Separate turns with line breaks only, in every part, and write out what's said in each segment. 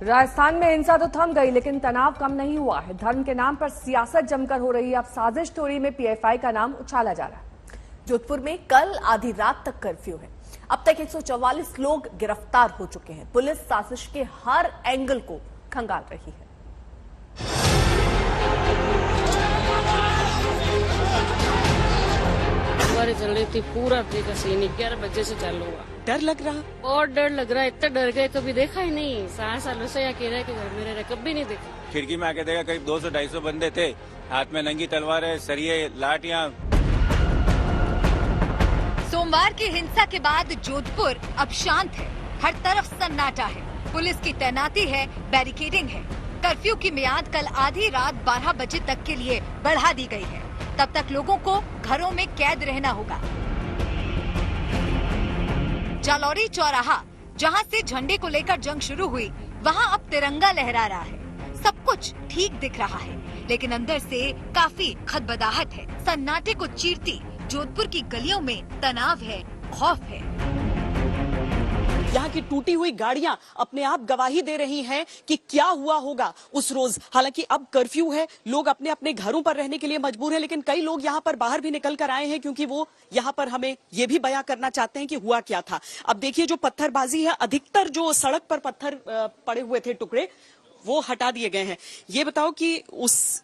राजस्थान में हिंसा तो थम गई, लेकिन तनाव कम नहीं हुआ है। धर्म के नाम पर सियासत जमकर हो रही है। अब साजिश थ्योरी में पीएफआई का नाम उछाला जा रहा है।
जोधपुर में कल आधी रात तक कर्फ्यू है। अब तक 144 लोग गिरफ्तार हो चुके हैं। पुलिस साजिश के हर एंगल को खंगाल रही है।
चल रही थी, पूरा देखा सीन 11 बजे से चालू हुआ।
डर लग रहा?
बहुत डर लग रहा है, इतना डर गए कभी देखा ही नहीं। 7 सालों से अकेले के घर में रह रहे, कभी नहीं देखा।
खिड़की में आके देखा, करीब 200-250 बंदे थे, हाथ में नंगी तलवारें, सरिये, लाठियां।
सोमवार की हिंसा के बाद जोधपुर अब शांत है। हर तरफ सन्नाटा है। पुलिस की तैनाती है, बैरिकेडिंग है। कर्फ्यू की मियाद कल आधी रात 12 बजे तक के लिए बढ़ा दी गई है। तब तक लोगों को घरों में कैद रहना होगा। जालौरी चौराहा, जहां से झंडे को लेकर जंग शुरू हुई, वहां अब तिरंगा लहरा रहा है। सब कुछ ठीक दिख रहा है, लेकिन अंदर से काफी खदबदाहट है। सन्नाटे को चीरती जोधपुर की गलियों में तनाव है, खौफ है।
यहाँ की टूटी हुई गाड़ियां अपने आप गवाही दे रही हैं कि क्या हुआ होगा उस रोज। हालांकि अब कर्फ्यू है, लोग अपने अपने घरों पर रहने के लिए मजबूर हैं, लेकिन कई लोग यहाँ पर बाहर भी निकल कर आए हैं, क्योंकि वो यहाँ पर हमें ये भी बयां करना चाहते हैं कि हुआ क्या था। अब देखिए, जो पत्थरबाजी है, अधिकतर जो सड़क पर पत्थर पड़े हुए थे टुकड़े, वो हटा दिए गए हैं। ये बताओ कि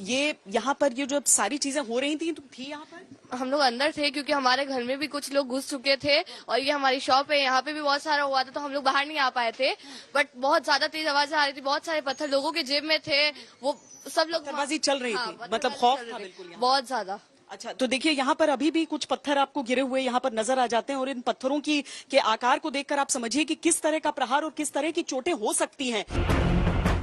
ये यहाँ पर ये जो सारी चीजें हो रही थी, तुम थी यहाँ पर?
हम लोग अंदर थे, क्योंकि हमारे घर में भी कुछ लोग घुस चुके थे और ये हमारी शॉप है, यहाँ पे भी बहुत सारा हुआ था, तो हम लोग बाहर नहीं आ पाए थे। बट बहुत ज्यादा तेज आवाज आ रही थी, बहुत सारे पत्थर लोगों के जेब में थे, वो सब लोग
पत्थरबाजी चल रही थी, मतलब खौफ था बिल्कुल
बहुत ज्यादा।
अच्छा, तो देखिए, यहाँ पर अभी भी कुछ पत्थर आपको गिरे हुए यहाँ पर नजर आ जाते हैं, और इन पत्थरों के आकार को देखकर आप समझिए कि किस तरह का प्रहार और किस तरह की चोटें हो सकती हैं।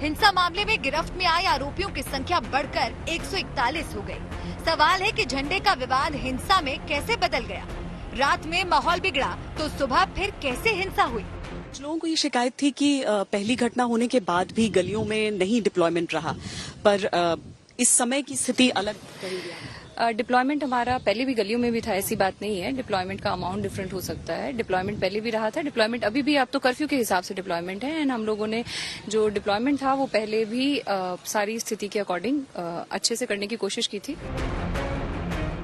हिंसा मामले में गिरफ्त में आए आरोपियों की संख्या बढ़कर 141 हो गई। सवाल है कि झंडे का विवाद हिंसा में कैसे बदल गया। रात में माहौल बिगड़ा तो सुबह फिर कैसे हिंसा हुई।
कुछ लोगों को ये शिकायत थी कि पहली घटना होने के बाद भी गलियों में नहीं डिप्लॉयमेंट रहा, पर इस समय की स्थिति अलग कही गया।
डिप्लॉयमेंट हमारा पहले भी गलियों में भी था, ऐसी बात नहीं है। डिप्लॉयमेंट का अमाउंट डिफरेंट हो सकता है। डिप्लॉयमेंट पहले भी रहा था, डिप्लॉयमेंट अभी भी, अब तो कर्फ्यू के हिसाब से डिप्लॉयमेंट है। एंड हम लोगों ने जो डिप्लॉयमेंट था वो पहले भी सारी स्थिति के अकॉर्डिंग अच्छे से करने की कोशिश की थी।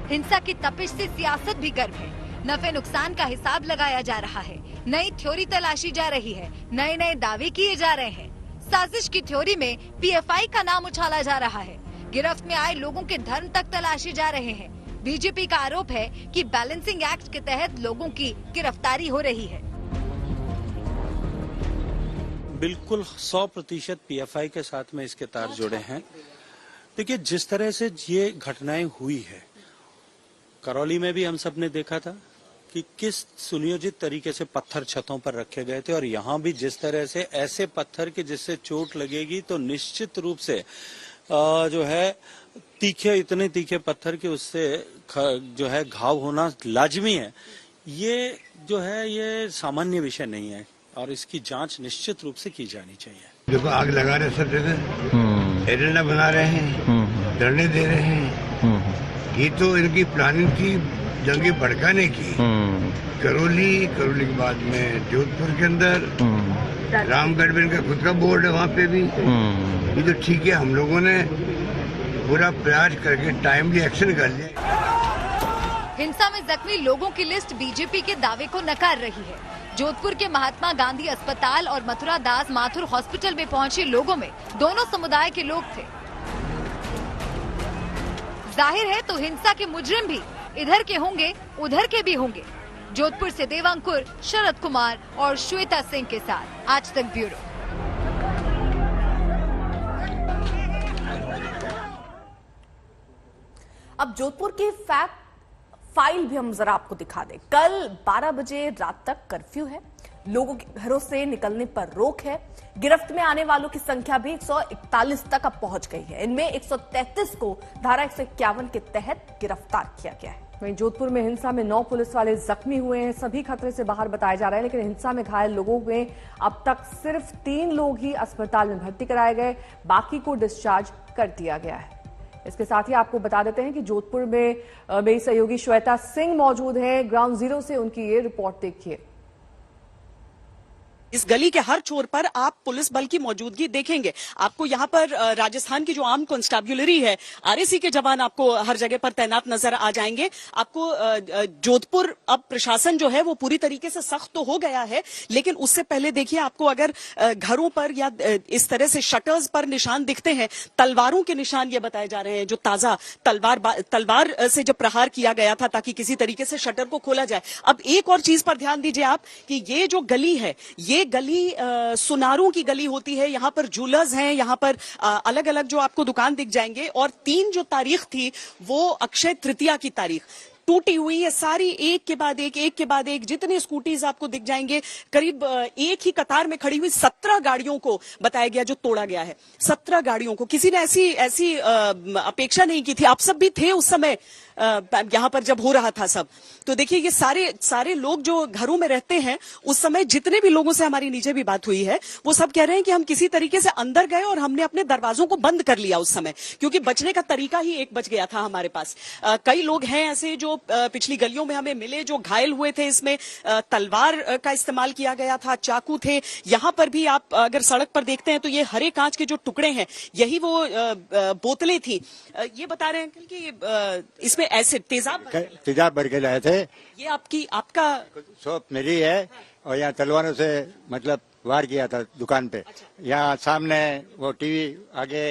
हिंसा की तपिश से सियासत भी गर्म है। नफे नुकसान का हिसाब लगाया जा रहा है, नई थ्योरी तलाशी जा रही है, नए नए दावे किए जा रहे हैं। साजिश की थ्योरी में पीएफआई का नाम उछाला जा रहा है। गिरफ्त में आए लोगों के धर्म तक तलाशे जा रहे हैं। बीजेपी का आरोप है कि बैलेंसिंग एक्ट के तहत लोगों की गिरफ्तारी हो रही है।
बिल्कुल 100% पीएफआई के साथ में इसके तार जुड़े हैं। देखिए, जिस तरह से ये घटनाएं हुई है, करौली में भी हम सब ने देखा था कि किस सुनियोजित तरीके से पत्थर छतों पर रखे गए थे, और यहाँ भी जिस तरह से ऐसे पत्थर के जिससे चोट लगेगी तो निश्चित रूप से जो है इतने तीखे पत्थर के उससे जो है घाव होना लाजमी है। ये जो है ये सामान्य विषय नहीं है, और इसकी जांच निश्चित रूप से की जानी चाहिए।
देखो, आग लगा रहे सब जगह, एजेंडा बना रहे हैं, धरने दे रहे हैं। ये तो इनकी प्लानिंग थी जंगे भड़काने की। करौली के बाद में जोधपुर के अंदर, रामगढ़ में इनका खुद का बोर्ड है, वहाँ पे भी। ये तो ठीक है, हम लोगों ने पूरा प्रयास करके टाइमली एक्शन कर लिया।
हिंसा में जख्मी लोगों की लिस्ट बीजेपी के दावे को नकार रही है। जोधपुर के महात्मा गांधी अस्पताल और मथुरा दास माथुर हॉस्पिटल में पहुंचे लोगों में दोनों समुदाय के लोग थे। जाहिर है तो हिंसा के मुजरिम भी इधर के होंगे, उधर के भी होंगे। जोधपुर से देवांकुर, शरद कुमार और श्वेता सिंह के साथ आज तक ब्यूरो।
अब जोधपुर की फैक्ट फाइल भी हम जरा आपको दिखा दें। कल 12 बजे रात तक कर्फ्यू है, लोगों के घरों से निकलने पर रोक है। गिरफ्त में आने वालों की संख्या भी 141 तक अब पहुंच गई है। इनमें 133 को धारा 151 के तहत गिरफ्तार किया गया है।
वहीं जोधपुर में हिंसा में 9 पुलिस वाले जख्मी हुए हैं। सभी खतरे से बाहर बताए जा रहे हैं, लेकिन हिंसा में घायल लोगों में अब तक सिर्फ 3 लोग ही अस्पताल में भर्ती कराए गए, बाकी को डिस्चार्ज कर दिया गया है। इसके साथ ही आपको बता देते हैं कि जोधपुर में मेरी सहयोगी श्वेता सिंह मौजूद हैं। ग्राउंड जीरो से उनकी ये रिपोर्ट देखिए।
इस गली के हर छोर पर आप पुलिस बल की मौजूदगी देखेंगे। आपको यहाँ पर राजस्थान की जो आर्म कांस्टेबुलरी है, आरएसी के जवान आपको हर जगह पर तैनात नजर आ जाएंगे। आपको जोधपुर अब प्रशासन जो है वो पूरी तरीके से सख्त तो हो गया है, लेकिन उससे पहले देखिए आपको अगर घरों पर या इस तरह से शटर्स पर निशान दिखते हैं, तलवारों के निशान ये बताए जा रहे हैं, जो ताजा तलवार से जब प्रहार किया गया था ताकि किसी तरीके से शटर को खोला जाए। अब एक और चीज पर ध्यान दीजिए आप कि ये जो गली है, ये गली सुनारों की गली होती है। यहाँ पर जूलर्स हैं, यहाँ पर अलग अलग जो आपको दुकान दिख जाएंगे। और 3 जो तारीख थी वो अक्षय तृतीया की तारीख टूटी हुई है सारी, एक के बाद एक जितनी स्कूटीज आपको दिख जाएंगे, करीब एक ही कतार में खड़ी हुई 17 गाड़ियों को बताया गया जो तोड़ा गया है। 17 गाड़ियों को किसी ने ऐसी अपेक्षा नहीं की थी। आप सब भी थे उस समय यहाँ पर जब हो रहा था सब। तो देखिए ये सारे लोग जो घरों में रहते हैं, उस समय जितने भी लोगों से हमारी नीचे भी बात हुई है, वो सब कह रहे हैं कि हम किसी तरीके से अंदर गए और हमने अपने दरवाजों को बंद कर लिया उस समय, क्योंकि बचने का तरीका ही एक बच गया था हमारे पास। कई लोग हैं ऐसे जो पिछली गलियों में हमें मिले जो घायल हुए थे। इसमें तलवार का इस्तेमाल किया गया था, चाकू थे। यहाँ पर भी आप अगर सड़क पर देखते हैं तो ये हरे कांच के जो टुकड़े हैं, यही वो बोतलें थी। ये बता रहे हैं अंकल कि इसमें एसिड तेजाब
भर के लाए थे।
ये आपका
शॉप मेरी है और यहाँ तलवारों से मतलब वार किया था दुकान पे। यहाँ सामने वो टीवी आगे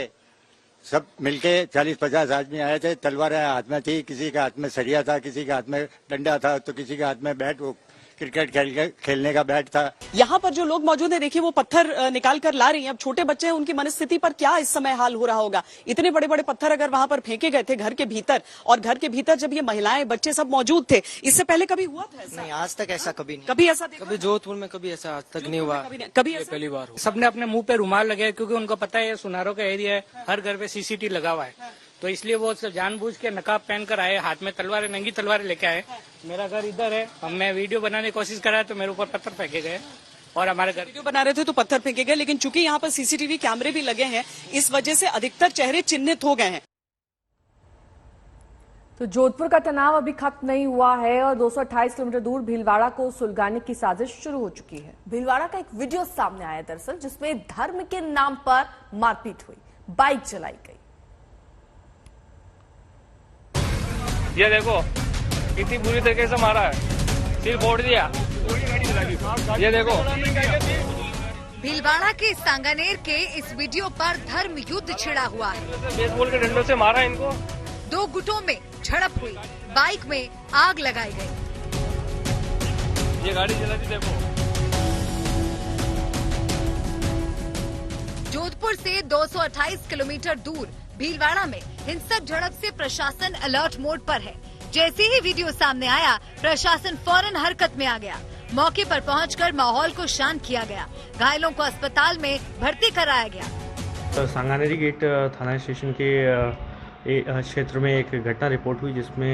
सब मिलके 40-50 आदमी आए थे। तलवारें हाथ में थी, किसी के हाथ में सरिया था, किसी के हाथ में डंडा था, तो किसी के हाथ में बैट, वो क्रिकेट खेलने का बैट था।
यहाँ पर जो लोग मौजूद हैं, देखिए वो पत्थर निकाल कर ला रही हैं। अब छोटे बच्चे हैं, उनकी मनस्थिति पर क्या इस समय हाल हो रहा होगा। इतने बड़े बड़े पत्थर अगर वहां पर फेंके गए थे घर के भीतर, और घर के भीतर जब ये महिलाएं बच्चे सब मौजूद थे, इससे पहले कभी हुआ था ऐसा?
नहीं, आज तक ऐसा कभी नहीं।
कभी ऐसा
कभी जोधपुर में कभी ऐसा आज तक नहीं हुआ।
कभी
पहली बार हुआ। सबने अपने मुंह पे रुमाल लगाया, क्योंकि उनको पता है ये सुनारों का एरिया है, हर घर पे सीसीटीवी लगा हुआ है, तो इसलिए वो जानबूझ के नकाब पहनकर आए, हाथ में तलवारें, नंगी तलवारें लेके आए। मेरा घर इधर है, मैं वीडियो बनाने की कोशिश कर रहा तो मेरे ऊपर पत्थर फेंके गए, और हमारे घर
वीडियो बना रहे थे तो पत्थर फेंके गए। लेकिन चूंकि यहाँ पर सीसीटीवी कैमरे भी लगे हैं, इस वजह से अधिकतर चेहरे चिन्हित हो गए हैं।
तो जोधपुर का तनाव अभी खत्म नहीं हुआ है और 228 किलोमीटर दूर भीलवाड़ा को सुलगाने की साजिश शुरू हो चुकी है।
भीलवाड़ा का एक वीडियो सामने आया दरअसल, जिसमें धर्म के नाम पर मारपीट हुई, बाइक जलाई गई।
ये देखो कितनी बुरी तरीके से मारा है, सिर फोड़ दिया। ये देखो
भीलवाड़ा के सांगानेर के इस वीडियो पर धर्म युद्ध छिड़ा हुआ है।
बेसबॉल के डंडों से मारा इनको।
2 गुटों में झड़प हुई, बाइक में आग लगाई गई।
ये गाड़ी चला दी देखो।
जोधपुर से 228 किलोमीटर दूर भीलवाड़ा में हिंसक झड़प से प्रशासन अलर्ट मोड पर है। जैसे ही वीडियो सामने आया, प्रशासन फौरन हरकत में आ गया। मौके पर पहुंचकर माहौल को शांत किया गया। घायलों को अस्पताल में भर्ती कराया गया।
तो सांगानेरी गेट थाना स्टेशन के क्षेत्र में एक घटना रिपोर्ट हुई, जिसमें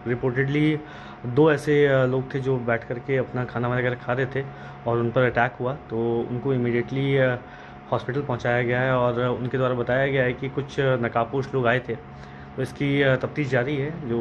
रिपोर्टेडली 2 ऐसे लोग थे जो बैठ करके अपना खाना वगैरह खा रहे थे और उन पर अटैक हुआ। तो उनको इमीडिएटली हॉस्पिटल पहुंचाया गया है और उनके द्वारा बताया गया है कि कुछ नकाबपोश लोग आए थे। तो इसकी तफ्तीश जारी है। जो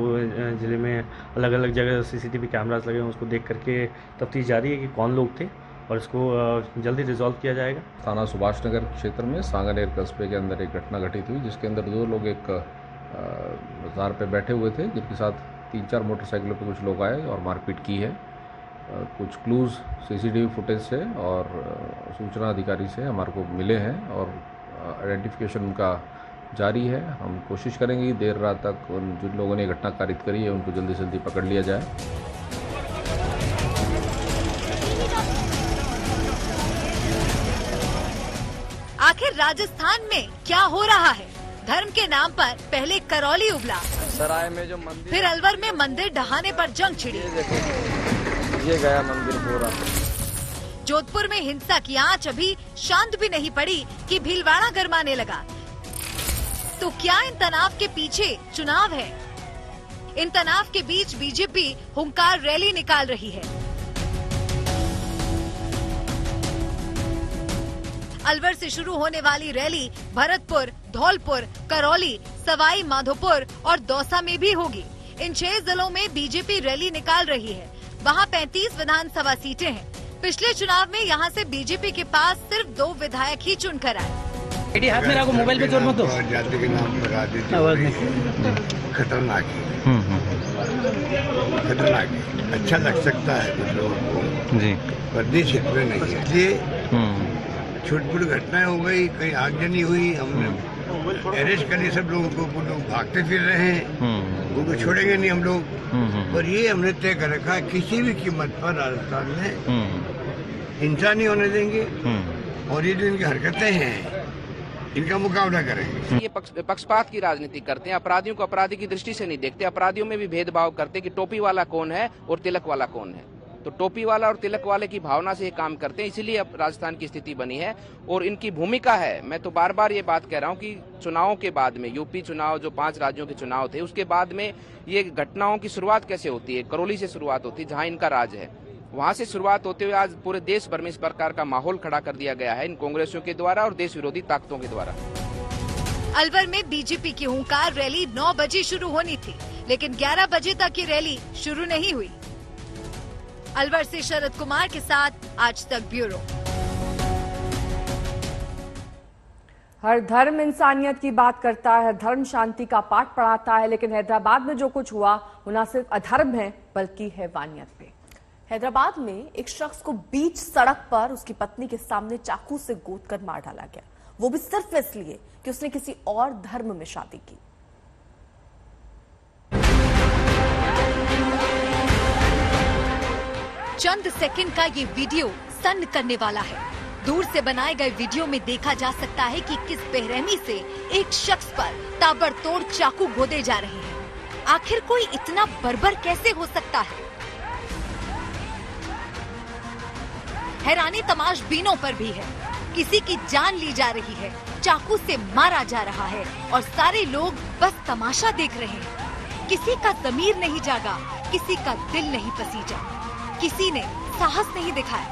ज़िले में अलग अलग जगह सीसीटीवी कैमरास लगे हैं, उसको देख करके तफ्तीश जारी है कि कौन लोग थे और इसको जल्दी रिजॉल्व किया जाएगा।
थाना सुभाष नगर क्षेत्र में सांगानेर कस्बे के अंदर एक घटना घटित हुई, जिसके अंदर 2 लोग एक बाजार पे बैठे हुए थे, जिनके साथ 3-4 मोटरसाइकिलों पे कुछ लोग आए और मारपीट की है। कुछ क्लूज सीसीटीवी फुटेज से और सूचना अधिकारी से हमारे को मिले हैं और आइडेंटिफिकेशन उनका जारी है। हम कोशिश करेंगे कि देर रात तक जिन लोगों ने घटना कारित करी है उनको जल्दी से जल्दी पकड़ लिया जाए।
आखिर राजस्थान में क्या हो रहा है? धर्म के नाम पर पहले करौली उबला,
सराय में जो मंदिर,
फिर अलवर में मंदिर ढहाने पर जंग छिड़ी।
ये गया मंदिर पूरा।
जोधपुर में हिंसा की आंच अभी शांत भी नहीं पड़ी कि भीलवाड़ा गरमाने लगा। तो क्या इन तनाव के पीछे चुनाव है? इन तनाव के बीच बीजेपी हुंकार रैली निकाल रही है। अलवर से शुरू होने वाली रैली भरतपुर, धौलपुर, करौली, सवाई माधोपुर और दौसा में भी होगी। इन 6 जिलों में बीजेपी रैली निकाल रही है। वहां 35 विधानसभा सीटें हैं। पिछले चुनाव में यहाँ से बीजेपी के पास सिर्फ 2 विधायक ही चुनकर आए।
हाथ में रखो, मोबाइल पे जोर मत दो।
जाति के नाम पर खतरनाक है, खतरनाक है। अच्छा लग सकता है कुछ लोगों को जी, पर देश हित में नहीं है। इसलिए छोटी-छोटी घटनाएं हो गई, कहीं आगजनी हुई, हमने अरेस्ट कर लिए सब लोगों को, कुछ लोग भागते फिर रहे हैं, उनको छोड़ेंगे नहीं हम लोग। पर ये हमने तय कर रखा है किसी भी कीमत पर राजस्थान में हिंसा नहीं होने देंगे, और ये जो इनकी हरकतें हैं इनका मुकाबला करेंगे।
ये पक्षपात की राजनीति करते हैं, अपराधियों को अपराधी की दृष्टि से नहीं देखते, अपराधियों में भी भेदभाव करते कि टोपी वाला कौन है और तिलक वाला कौन है। तो टोपी वाला और तिलक वाले की भावना से ये काम करते हैं, इसीलिए अब राजस्थान की स्थिति बनी है। और इनकी भूमिका है, मैं तो बार बार ये बात कह रहा हूँ कि चुनावों के बाद में, यूपी चुनाव जो 5 राज्यों के चुनाव थे, उसके बाद में ये घटनाओं की शुरुआत कैसे होती है? करौली से शुरुआत होती है, जहाँ इनका राज है। वहां से शुरुआत होते हुए आज पूरे देश भर में इस प्रकार का माहौल खड़ा कर दिया गया है इन कांग्रेसियों के द्वारा और देश विरोधी ताकतों के द्वारा।
अलवर में बीजेपी की हुंकार रैली 9 बजे शुरू होनी थी, लेकिन 11 बजे तक ये रैली शुरू नहीं हुई। अलवर से शरद कुमार के साथ आज तक ब्यूरो।
हर धर्म इंसानियत की बात करता है, हर धर्म शांति का पाठ पढ़ाता है, लेकिन हैदराबाद में जो कुछ हुआ वो न सिर्फ अधर्म है बल्कि हैवानियत पे।
हैदराबाद में एक शख्स को बीच सड़क पर उसकी पत्नी के सामने चाकू से गोदकर मार डाला गया, वो भी सिर्फ इसलिए कि उसने किसी और धर्म में शादी की।
चंद सेकंड का ये वीडियो सन्न करने वाला है। दूर से बनाए गए वीडियो में देखा जा सकता है कि किस बेरहमी से एक शख्स पर ताबड़तोड़ चाकू गोदे जा रहे हैं। आखिर कोई इतना बर्बर कैसे हो सकता है? हैरानी तमाशबीनों पर भी है। किसी की जान ली जा रही है, चाकू से मारा जा रहा है और सारे लोग बस तमाशा देख रहे हैं। किसी का ज़मीर नहीं जागा, किसी का दिल नहीं पसीजा, किसी ने साहस नहीं दिखाया।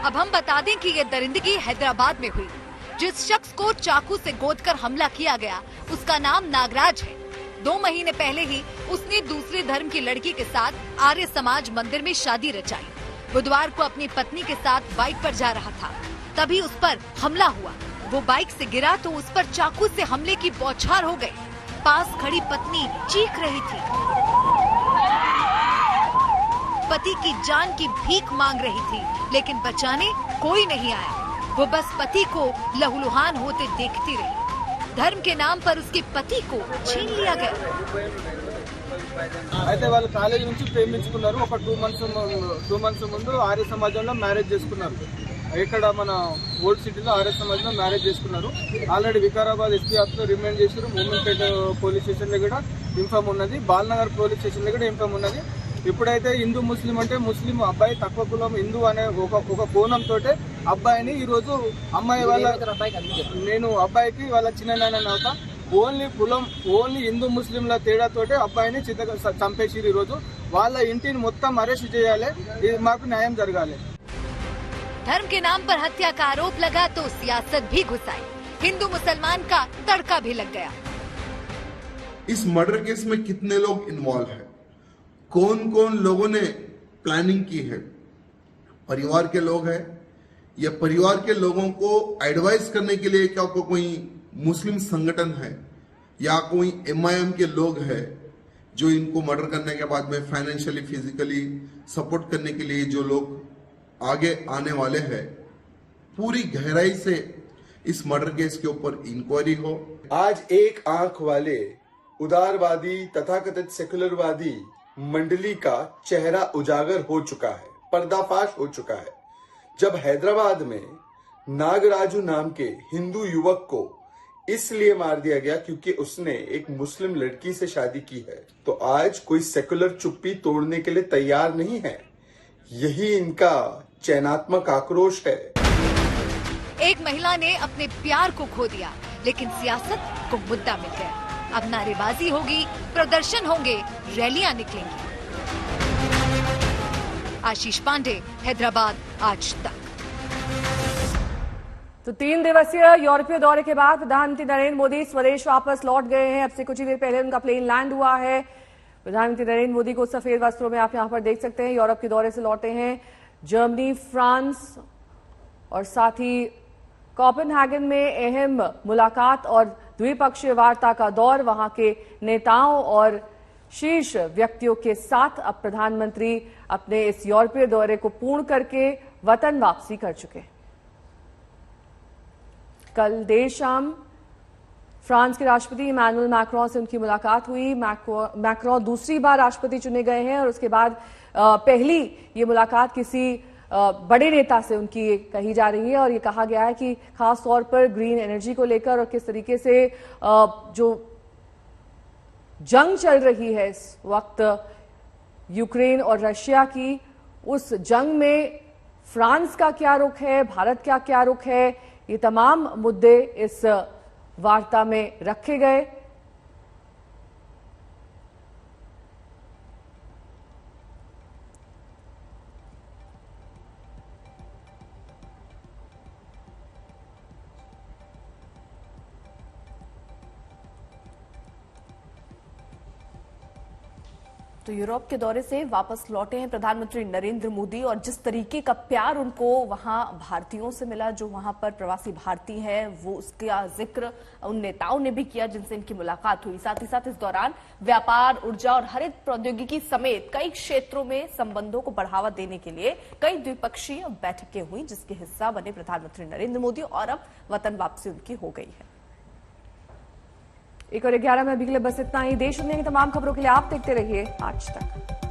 अब हम बता दें कि ये दरिंदगी हैदराबाद में हुई। जिस शख्स को चाकू से गोदकर हमला किया गया उसका नाम नागराज है। 2 महीने पहले ही उसने दूसरे धर्म की लड़की के साथ आर्य समाज मंदिर में शादी रचाई। बुधवार को अपनी पत्नी के साथ बाइक पर जा रहा था, तभी उस पर हमला हुआ। वो बाइक से गिरा तो उस पर चाकू से हमले की बौछार हो गई। पास खड़ी पत्नी चीख रही थी, पति की जान की भीख मांग रही थी, लेकिन बचाने कोई नहीं आया। वो बस पति को लहूलुहान होते देखती रही। धर्म के नाम पर उसके पति को छीन लिया गया।
అయితే వాళ్ళు కాలేజీ నుంచి ప్రేమించుకున్నారు। ఒక 2 మంత్స్ ముందు ఆర్య సమాజంలో మ్యారేజ్ చేసుకున్నారు। ఇక్కడ మన ఓల్డ్ సిటీలో ఆర్య సమాజంలో మ్యారేజ్ చేసుకున్నారు। ఆల్రెడీ వికారాబాద్ ఎస్పీ ఆఫీస్ లో రిమైండ్ చేశారు। మూమెంపేట పోలీస్ స్టేషన్ లో కూడా ఇన్ఫామ్ ఉన్నది, బాలనగర్ పోలీస్ స్టేషన్ లో కూడా ఇన్ఫామ్ ఉన్నది। ఇప్పుడైతే హిందూ ముస్లిం అంటే ముస్లిం అబ్బాయి తక్కువ కులం హిందూ అనే ఒక కోణంతో అబ్బాయిని ఈ రోజు అమ్మాయి వాళ్ళ నేను అబ్బాయికి వాళ్ళ చిన్న నాన్న అవుతా ఓన్లీ కులం ఓన్లీ హిందూ ముస్లింల తేడాతోటే అబ్బాయిని చంపేసి ఈ రోజు వాళ్ళ ఇంటిని మొత్తం అరెస్ట్ చేయాలి। ఇది మాకు న్యాయం జరగాలి।
धर्म के नाम पर हत्या का आरोप लगा तो सियासत भी घुस आई। हिंदू मुसलमान का तड़का भी लग गया।
इस मर्डर केस में कितने लोग इन्वॉल्व हैं, कौन कौन लोगों ने प्लानिंग की है? परिवार के लोग हैं या परिवार के लोगों को एडवाइस करने के लिए क्या कोई मुस्लिम संगठन है या कोई MIM के लोग हैं जो इनको मर्डर करने के बाद में फाइनेंशियली फिजिकली सपोर्ट करने के लिए जो लोग आगे आने वाले हैं? पूरी गहराई से इस मर्डर केस के ऊपर इंक्वायरी हो।
आज एक आंख वाले उदारवादी तथाकथित सेकुलरवादी मंडली का चेहरा उजागर हो चुका है, पर्दाफाश हो चुका है। जब हैदराबाद में नागराजू नाम के हिंदू युवक को इसलिए मार दिया गया क्योंकि उसने एक मुस्लिम लड़की से शादी की है, तो आज कोई सेकुलर चुप्पी तोड़ने के लिए तैयार नहीं है। यही इनका चयनात्मक आक्रोश है।
एक महिला ने अपने प्यार को खो दिया, लेकिन सियासत को मुद्दा मिल गया। अब नारेबाजी होगी, प्रदर्शन होंगे, रैलियां निकलेंगी। आशीष पांडे, हैदराबाद आज तक।
तो 3 दिवसीय यूरोपीय दौरे के बाद प्रधानमंत्री नरेंद्र मोदी स्वदेश वापस लौट गए हैं। अब से कुछ ही देर पहले उनका प्लेन लैंड हुआ है। प्रधानमंत्री नरेंद्र मोदी को सफेद वस्त्रों में आप यहां पर देख सकते हैं। यूरोप के दौरे से लौटे हैं, जर्मनी, फ्रांस और साथ ही कोपेनहेगन में अहम मुलाकात और द्विपक्षीय वार्ता का दौर। वहां के नेताओं और शीर्ष व्यक्तियों के साथ अब प्रधानमंत्री अपने इस यूरोपीय दौरे को पूर्ण करके वतन वापसी कर चुके हैं। कल देर शाम फ्रांस के राष्ट्रपति इमैनुअल मैक्रोन से उनकी मुलाकात हुई। मैक्रोन दूसरी बार राष्ट्रपति चुने गए हैं और उसके बाद पहली ये मुलाकात किसी बड़े नेता से उनकी कही जा रही है और ये कहा गया है कि खास तौर पर ग्रीन एनर्जी को लेकर और किस तरीके से जो जंग चल रही है इस वक्त यूक्रेन और रशिया की, उस जंग में फ्रांस का क्या रुख है, भारत का क्या रुख है, ये तमाम मुद्दे इस वार्ता में रखे गए।
तो यूरोप के दौरे से वापस लौटे हैं प्रधानमंत्री नरेंद्र मोदी और जिस तरीके का प्यार उनको वहां भारतीयों से मिला, जो वहां पर प्रवासी भारतीय हैं, वो उसका जिक्र उन नेताओं ने भी किया जिनसे इनकी मुलाकात हुई। साथ ही साथ इस दौरान व्यापार, ऊर्जा और हरित प्रौद्योगिकी समेत कई क्षेत्रों में संबंधों को बढ़ावा देने के लिए कई द्विपक्षीय बैठकें हुई, जिसके हिस्सा बने प्रधानमंत्री नरेंद्र मोदी और अब वतन वापसी उनकी हो गई है।
1 और 11 में अभी के लिए बस इतना ही। देश दुनिया की तमाम खबरों के लिए आप देखते रहिए आज तक।